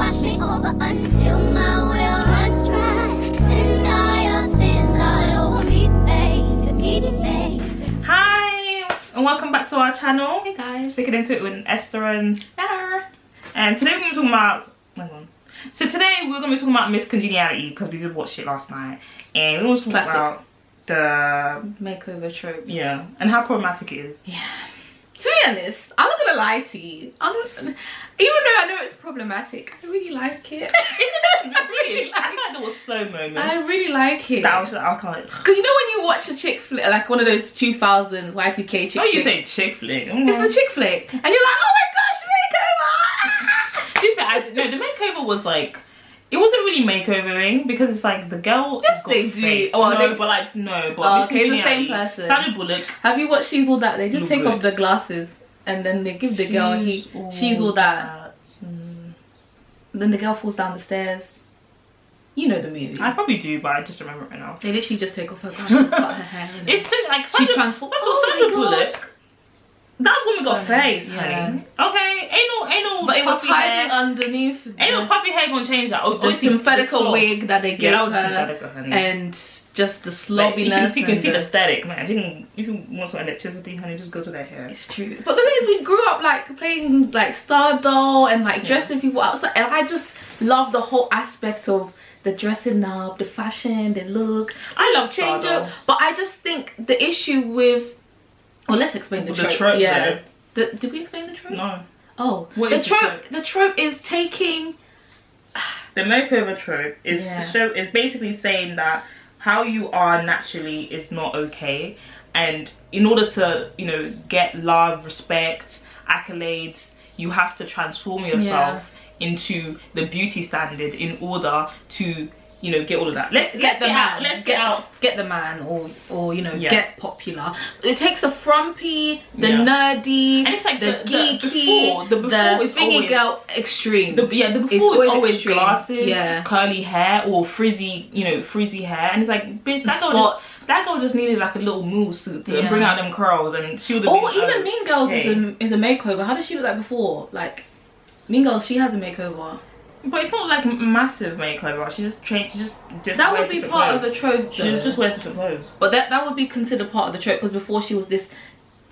wash me over until my well runs dry. Send all your sins all over me, baby. Hi, and welcome back to our channel. Hey guys. Sticking into it with Esther and Hello. And today we're going to be talking about, hang on. So today we're going to be talking about Miss Congeniality because we did watch it last night. And we want to talk about the makeover trope. Yeah, and how problematic it is. Yeah. To be honest, I'm not gonna lie to you. Even though I know it's problematic, I really like it. Isn't it really? I feel like there was slow moments. I really like it. That was, I can't. Because you know when you watch a chick flick, like one of those 2000s Y2K chick flicks. Oh, you say chick flick. It's the chick flick. And you're like, oh my gosh, makeover! To be fair, no, the makeover was like, it wasn't really makeovering because it's like the girl. Yes, they do. Face. Oh, no, but like no, but oh, okay, it's the same person. Sandra Bullock. Have you watched She's All That? They just Look take good. off the glasses and then they give the girl She's All That. Then the girl falls down the stairs. You know the movie. I probably do, but I just remember it right now. They literally just take off her glasses, cut her hair. It's so, like she's transformed. That's what Sandra Bullock. That woman got face, yeah. honey. Okay, ain't no. But it was puffy hiding hair. underneath. Ain't no puffy hair gonna change that. Oh, the synthetical wig that they gave that was her, synthetical, honey. and just the Like, slobbiness. you can see the aesthetic, man. If you want some electricity, honey, just go to their hair. It's true. But the thing is, we grew up like playing like Star Doll and like dressing people outside, and I just love the whole aspect of the dressing up, the fashion, the look. I love Star Doll. But I just think the issue with, well, let's explain the trope. Yeah. Did we explain the trope? No. Oh, what the is trope. The trope is taking. The makeover trope is is basically saying that how you are naturally is not okay, and in order to, you know, get love, respect, accolades, you have to transform yourself into the beauty standard in order to, you know, get all of that. Let's get the man, or you know, get popular. It takes the frumpy, the nerdy, and it's like the geeky, the thingy girl extreme. The before is always extreme. Glasses, curly hair, or frizzy, you know, frizzy hair, and it's like, bitch, that girl just needed like a little mousse to bring out them curls, and she would have been. Even Mean Girls is a makeover. How did she look like before? Like Mean Girls, she has a makeover. But it's not like a massive makeover. She just changed. That would be part of the trope. She just wears different clothes. But that would be considered part of the trope because before she was this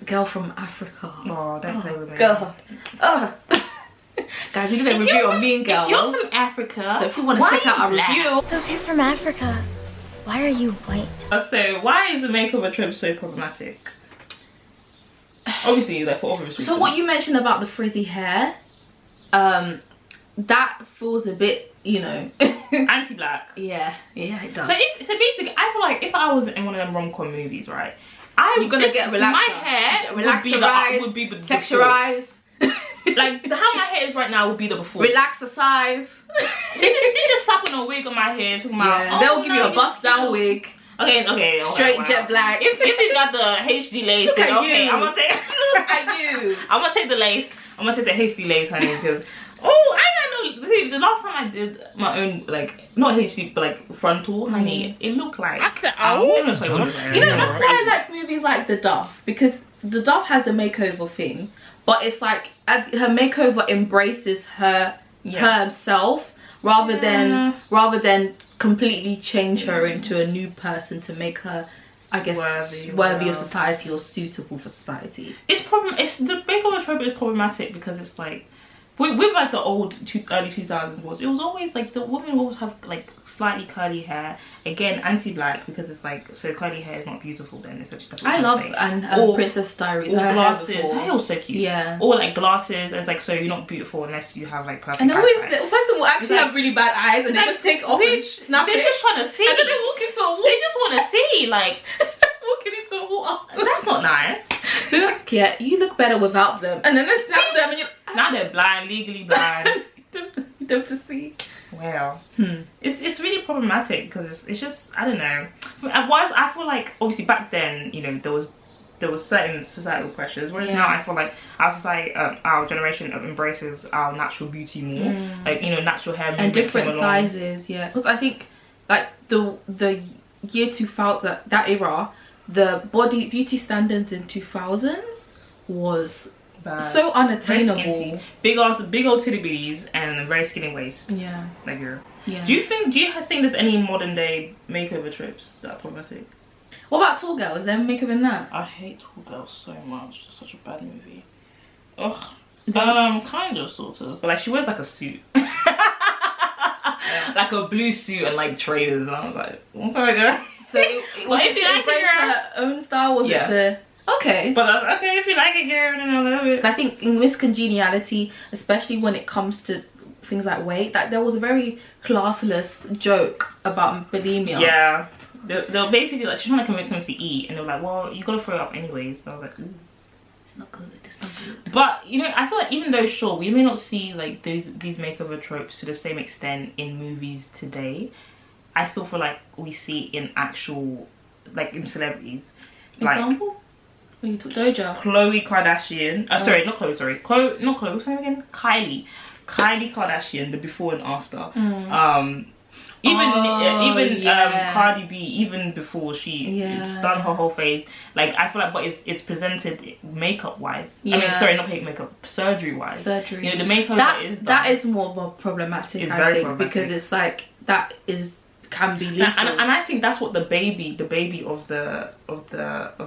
girl from Africa. Oh, don't play with me. God. Guys, we did a review on Mean Girls. If you're from Africa, so if you want to check out our review. So if you're from Africa, why are you white? So why is the makeover trope so problematic? Obviously, like for obvious reasons. So what you mentioned about the frizzy hair, that feels a bit, you know, anti-black. Yeah, it does. So basically, I feel like if I was in one of them rom-com movies, right, you're gonna get relaxed. My hair would be the texturized. Like how my hair is right now would be the before. Relaxercise. they just slap on a wig on my hair, talking about. They'll give you a bust down wig. Okay. Straight jet black. If it's got the HD lace, then okay, I'm gonna take. Look at you. I'm gonna take the lace. I'm gonna take the HD lace, honey, because. Oh, I don't know. See, the last time I did my own, like, not HD, but like frontal, honey, it looked like. You know, that's why I like movies like The Duff, because The Duff has the makeover thing, but it's like her makeover embraces herself rather than completely change her into a new person to make her, I guess, worthy of society or suitable for society. The makeover trope is problematic because it's like. With like the old early 2000s it was always like the women always have like slightly curly hair, again anti-black, because it's like, so curly hair is not beautiful then essentially. I love Princess Diaries, or glasses. Her hair was so cute. Or like glasses, and it's like, so you're not beautiful unless you have like perfect eyesight. And always the person will actually have really bad eyes and they just take off and snap they're just trying to see, and then they walk into a wall. They just want to see, like walking into a wall after. That's not nice. They're like, yeah, you look better without them, and then they snap them and you now they're blind, legally blind. You don't to see. Well, it's really problematic because it's just, I don't know. I feel like obviously back then, you know, there was certain societal pressures, whereas now I feel like our society, our generation embraces our natural beauty more, like, you know, natural hair and different sizes. Yeah, because I think like the year 2000, that era, the beauty standards in 2000s was bad. So Very unattainable. skinty. Big old titty bitties and a very skinny waist. Yeah. Like girl. Yeah. Do you think there's any modern day makeover tropes that are problematic? What about Tall Girl? Is there makeup in that? I hate Tall Girl so much. It's such a bad movie. Ugh. Kind of, sort of. But like, she wears like a suit. Like a blue suit and like trainers. And I was like, okay, girl. So it was it to embrace her own style? Was it to... Okay. But that's okay if you like it, girl, then I love it. I think in Miss Congeniality, especially when it comes to things like weight, that there was a very classless joke about bulimia. Yeah. They're basically like, she's trying to convince him to eat, and they're like, well, you gotta throw it up anyways. So I was like, ooh. It's not good, it's not good. But, you know, I feel like even though, sure, we may not see like these makeover tropes to the same extent in movies today, I still feel like we see in actual, like in celebrities. Example? Like, when you took Doja. Khloe Kardashian. Sorry, not Khloe, sorry. Not Khloe, what's her name again? Kylie Kardashian, the before and after. Even Cardi B, even before she's done her whole face, like I feel like, but it's presented makeup wise. I mean, sorry, not makeup, surgery wise. Surgery. You know, the makeup that is more problematic. I think because it's like that can be lethal. And I think that's what the baby of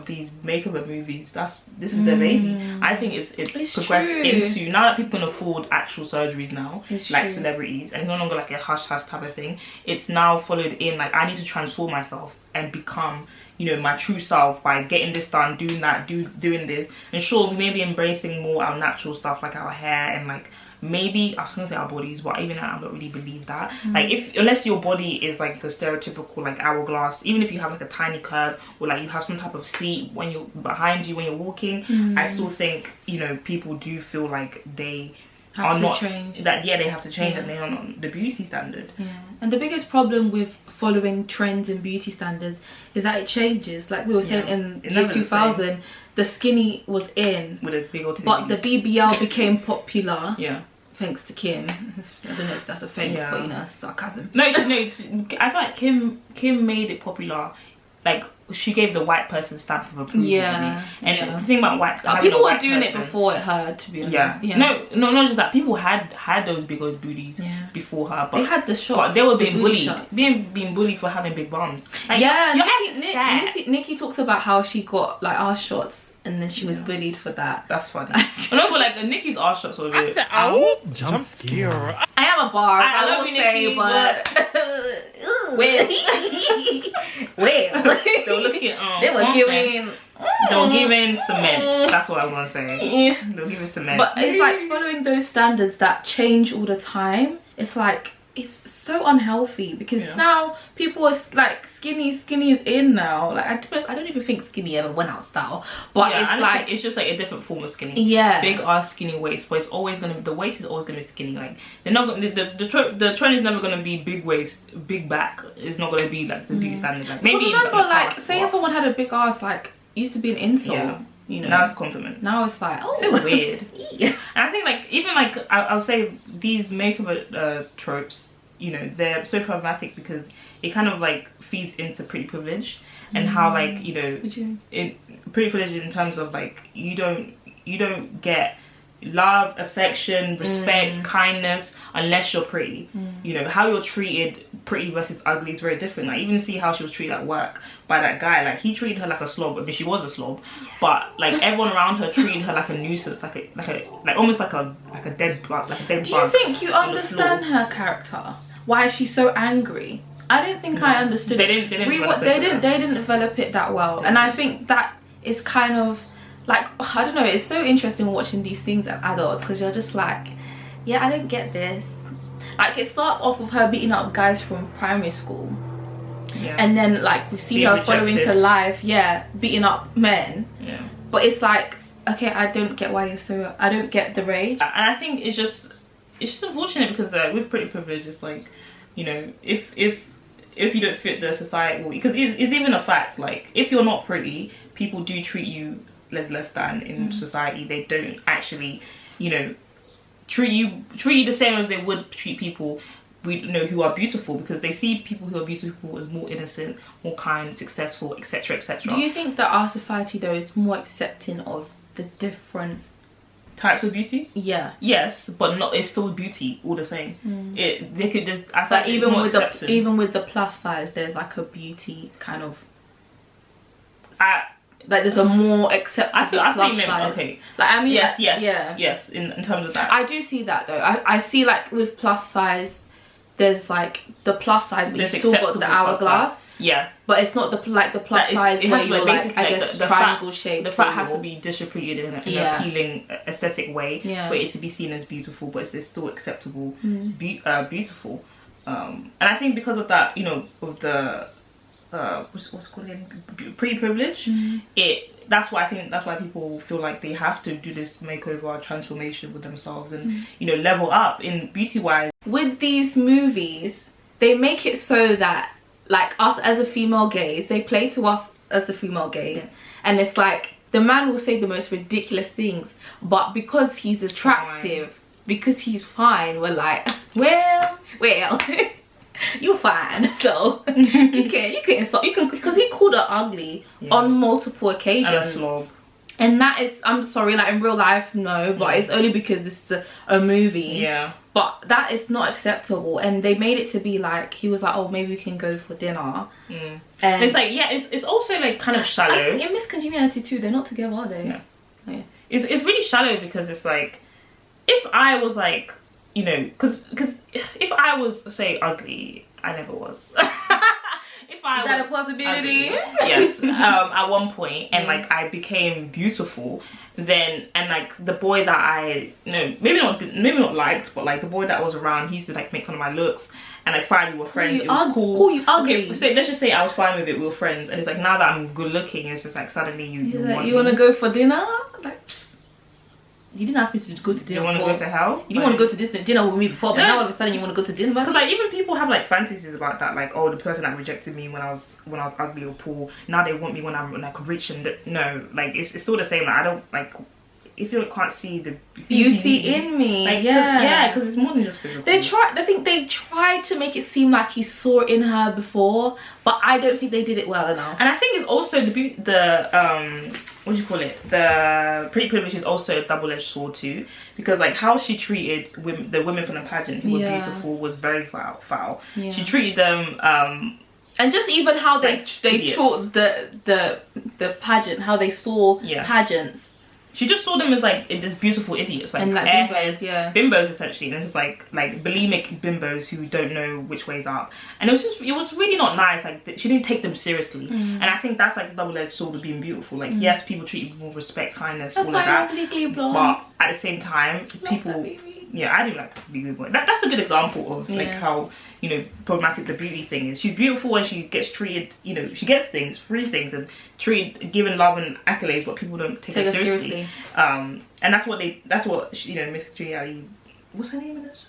these makeover movies, this is their baby. I think it's progressed into, now that people can afford actual surgeries now, like celebrities, and it's no longer like a hush type of thing. It's now followed in like, I need to transform myself and become, you know, my true self by getting this done, doing that, doing this. And sure, we may be embracing more our natural stuff like our hair and like maybe, I was gonna say our bodies, but even I don't really believe that. Like, unless your body is like the stereotypical like hourglass, even if you have like a tiny curve or like you have some type of seat when you're behind you when you're walking, I still think, you know, people do feel like they are not change. That they have to change, and they are not the beauty standard. And the biggest problem with following trends and beauty standards is that it changes. Like we were saying in the year 2000, the skinny was in with a big old but the BBL became popular. Thanks to Kim. I don't know if that's a thanks, but you know, sarcasm. No, I feel like Kim made it popular. Like, she gave the white person stamp of approval. And the thing about people were doing it before her, to be honest. No, not just that. People had those big old booties before her, but they had the shots, but they were being bullied. Being bullied for having big bums. Like, Nikki talks about how she got like ass shots. And then she was bullied for that. That's funny. No, but like Nikki's ass shots were weird. I said, jump scare. I am a bar. I love you, Nikki, but they were looking. They were giving. They were giving cement. That's what I'm gonna say. They were giving cement. But it's like following those standards that change all the time. It's like, it's so unhealthy because now people are like skinny is in now. Like I don't even think skinny ever went out of style, but it's like it's just like a different form of skinny. Big ass skinny waist, but it's always gonna, the waist is always gonna be skinny. Like they're not gonna, the trend is never gonna be big waist, big back. It's not gonna be like the beauty standard. Like maybe remember, like saying someone had a big ass like used to be an insult. You know, now it's a compliment. Now it's like, oh, so weird. And I think like even like I'll say these makeup tropes, you know, they're so problematic because it kind of like feeds into pretty privilege and how like, you know, pretty privilege in terms of like you don't get love, affection, respect, kindness unless you're pretty. You know, how you're treated, pretty versus ugly, is very different. Like even see how she was treated at work by that guy. Like he treated her like a slob. I mean, she was a slob, but like everyone around her treated her like a nuisance, like almost like a dead bug, like a dead bug. Do you think you understand her character? Why is she so angry? I don't think I understood. They didn't develop it that well, and I think that is kind of like, I don't know, it's so interesting watching these things as adults because you're just like, yeah, I don't get this. Like it starts off with her beating up guys from primary school, and then like we see her following to life, beating up men. But it's like, okay, I don't get why you're so, I don't get the rage. And I think it's just unfortunate because with pretty privilege, it's like, you know, if you don't fit the society, because it's even a fact, like if you're not pretty, people do treat you less than in society. They don't actually, you know, treat you the same as they would treat people who are beautiful, because they see people who are beautiful as more innocent, more kind, successful, etc, etc. Do you think that our society though is more accepting of the different types of beauty. Yeah. Yes, but not. It's still beauty all the same. They could just. I But think even with the plus size, there's like a beauty kind of. Like there's a more acceptable plus size. Okay. Like I mean, yes. In terms of that, I do see that though. I see like with plus size, there's like the plus size, but you still got the hourglass. Yeah, but it's not the plus size where you're like I guess triangle shape. The fat has to be distributed in an appealing aesthetic way for it to be seen as beautiful, but it's still acceptable, beautiful. And I think because of that, you know, of the what's called again, pre-privilege, that's why people feel like they have to do this makeover transformation with themselves and you know, level up in beauty wise. With these movies, they make it so that like us as a female gaze, they play to us as a female gaze, and it's like the man will say the most ridiculous things, but because he's attractive, because he's fine, we're like, well you're fine, so you can insult, because he called her ugly on multiple occasions. And a slob. And that is, I'm sorry, like in real life, no, but it's only because this is a movie. Yeah. But that is not acceptable, and they made it to be like, he was like, oh, maybe we can go for dinner. And it's like, yeah, it's also like kind of shallow. In Miss Congeniality too, they're not together, are they? Yeah. It's really shallow, because it's like, if I was like, you know, because if I was, say, ugly, I never was. Is that a possibility? Yes, at one point, and like I became beautiful, then, and like the boy that I, you know, maybe not liked, but like the boy that was around, he used to like make fun of my looks, and like fine, we were friends, it was cool. Call you ugly. Okay, so let's just say I was fine with it, we were friends, and it's like now that I'm good looking, it's just like suddenly you want to go for dinner? Like, you didn't ask me to go to dinner. You want to go to hell? You didn't want to go to this dinner with me before, but now all of a sudden you want to go to dinner. Because like even people have like fantasies about that, like, oh, the person that rejected me when I was ugly or poor, now they want me when I'm like rich, and no, like it's still the same. Like I don't like, if you can't see the beauty in me, like, yeah, because it's more than just physical. I think they tried to make it seem like he saw it in her before, but I don't think they did it well enough. And I think it's also the what do you call it, the pre-privilege is also a double-edged sword too, because like how she treated the women from the pageant who were beautiful was very foul. She treated them and just even how they taught the pageant, how they saw pageants. She just saw them as like this beautiful idiots, like bimbos, bimbos essentially, and it's just like bulimic bimbos who don't know which way's up. And it was really not nice. Like she didn't take them seriously, and I think that's like the double-edged sword of being beautiful. Like yes, people treat you with respect, kindness, all of that, but at the same time, people. Yeah, I do like Legally Blonde. That's a good example of like how, you know, problematic the beauty thing is. She's beautiful and she gets treated, you know, she gets free things and given love and accolades, but people don't take her seriously. And that's what you know, Miss Congeniality, what's her name in this?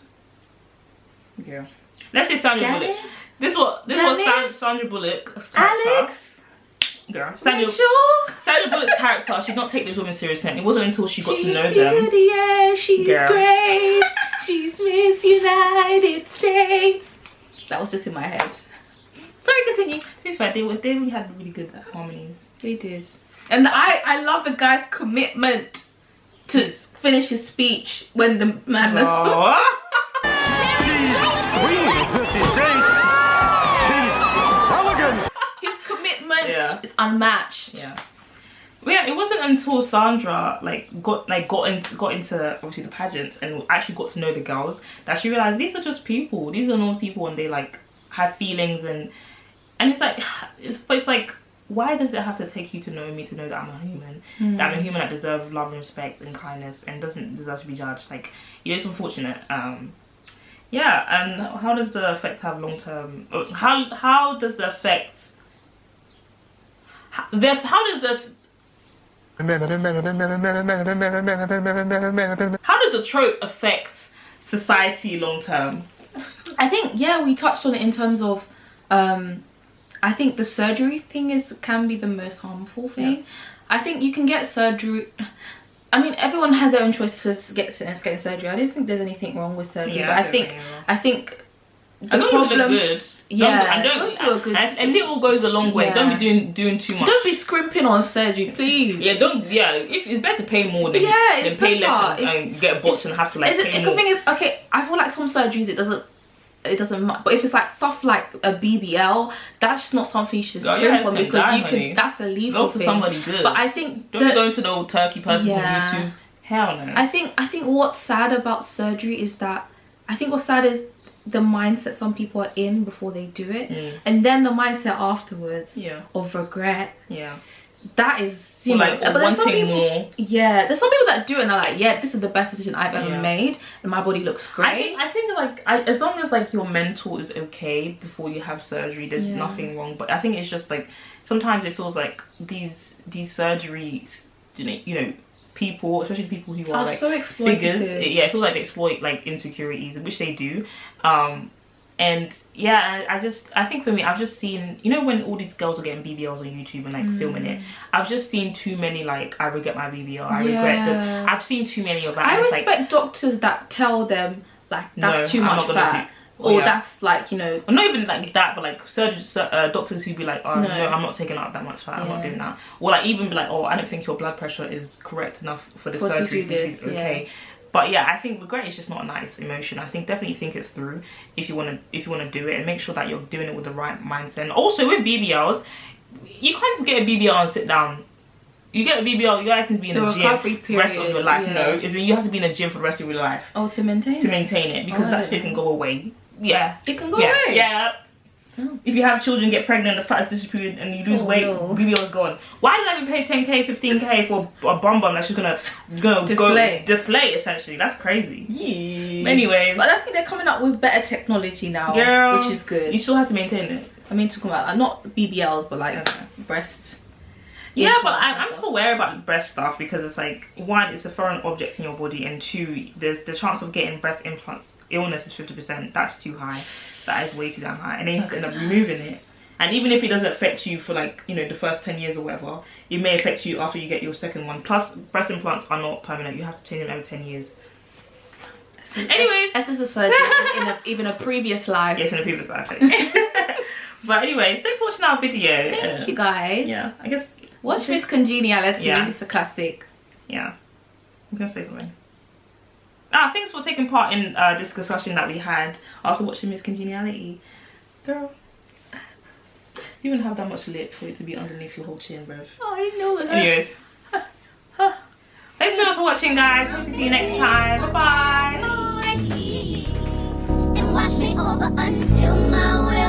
Yeah. Let's say Sandra Bullock. This was Sandra Bullock's character. Alex. Girl, Sandra Bullock's character, she did not take those women seriously, and it wasn't until she got to know them. Yeah, she's great. She's Miss United States. That was just in my head. Sorry, continue. To be fair, they really had really good harmonies. They did. And I love the guy's commitment to finish his speech when the madness was... She's queen of 50 states. She's elegant. His commitment is unmatched. Well, yeah, it wasn't until Sandra got into obviously the pageants and actually got to know the girls that she realized these are just people. These are normal people, and they like have feelings, and it's like it's like, why does it have to take you to know me to know that I'm a human? That I'm a human that deserves love and respect and kindness and doesn't deserve to be judged. Like, it's unfortunate. Yeah, and how does the effect have long term? How does the effect? How does a trope affect society long term? I think we touched on it in terms of I think the surgery thing can be the most harmful thing. Yes. I think you can get surgery. I mean, everyone has their own choice to getting surgery. I don't think there's anything wrong with surgery, but I think the as long as it look good. Yeah, and little goes a long way. Yeah. Don't be doing too much. Don't be scrimping on surgery, please. Yeah, if it's better to pay more than pay less and get bots and have to like pay more. The thing is, okay, I feel like some surgeries it doesn't but if it's like stuff like a BBL, that's just not something you should scrimp on, because that's a lethal go for thing. somebody good. But I think don't go to the old turkey person from YouTube. Hell no. I think what's sad about surgery is that what's sad is the mindset some people are in before they do it, and then the mindset afterwards of regret. That is, you know, like, but there's some people, more. Yeah, there's some people that do it and are like, yeah, this is the best decision I've ever made, and my body looks great. I think like as long as like your mental is okay before you have surgery, there's nothing wrong. But I think it's just like sometimes it feels like these surgeries, you know, people, especially people who are like so exploitative. Figures, it feels like they exploit like insecurities, which they do. And yeah, I think for me, I've just seen, you know, when all these girls are getting BBLs on YouTube and like filming it, I've just seen too many like, I regret my BBL, I regret that. I've seen too many of that. I respect doctors that tell them like that's too much fat, or that's like, you know, or not even like that, but like surgeons, doctors who be like, oh no, I'm not taking out that much fat, I'm not doing that, or like even be like, oh, I don't think your blood pressure is correct enough for the surgery for this, okay. But yeah, I think regret is just not a nice emotion. I think definitely think it through if you want to do it, and make sure that you're doing it with the right mindset. And also with BBLs, you can't just get a BBL and sit down. You get a BBL, you guys need to be in the gym for the rest of your life. No, you have to be in the gym for the rest of your life. Oh, to maintain it, because that shit can go away. Yeah, it can go away. Yeah. If you have children, get pregnant, the fat is distributed, and you lose weight, BBL is gone. Why did I even pay 10k, 15k for a bum that's just gonna deflate essentially? That's crazy. Yeah. Anyways, but I think they're coming up with better technology now, which is good. You still have to maintain it. I mean, talking about not BBLs, but like breast. Yeah, but I'm still wary about breast stuff, because it's like, one, it's a foreign object in your body, and two, there's the chance of getting breast implants illness is 50%. That's too high. That is way too damn high, and then you have to end up removing it. And even if it doesn't affect you for like, you know, the first 10 years or whatever, it may affect you after you get your second one. Plus, breast implants are not permanent. You have to change them every 10 years. So, anyways, this is a surgery in a previous life. Yes, in a previous life. But anyways, thanks for watching our video. Thank you guys. Yeah, I guess watch Miss Congeniality. It's a classic. Yeah, I'm gonna say something. Thanks for taking part in this discussion that we had after watching Miss Congeniality. Girl, you wouldn't have that much lip for it to be underneath your whole chin, bruv. Oh, I didn't know that. Anyways, thanks so much for watching, guys. Hope to see you next time. Bye bye. And watch me over until my will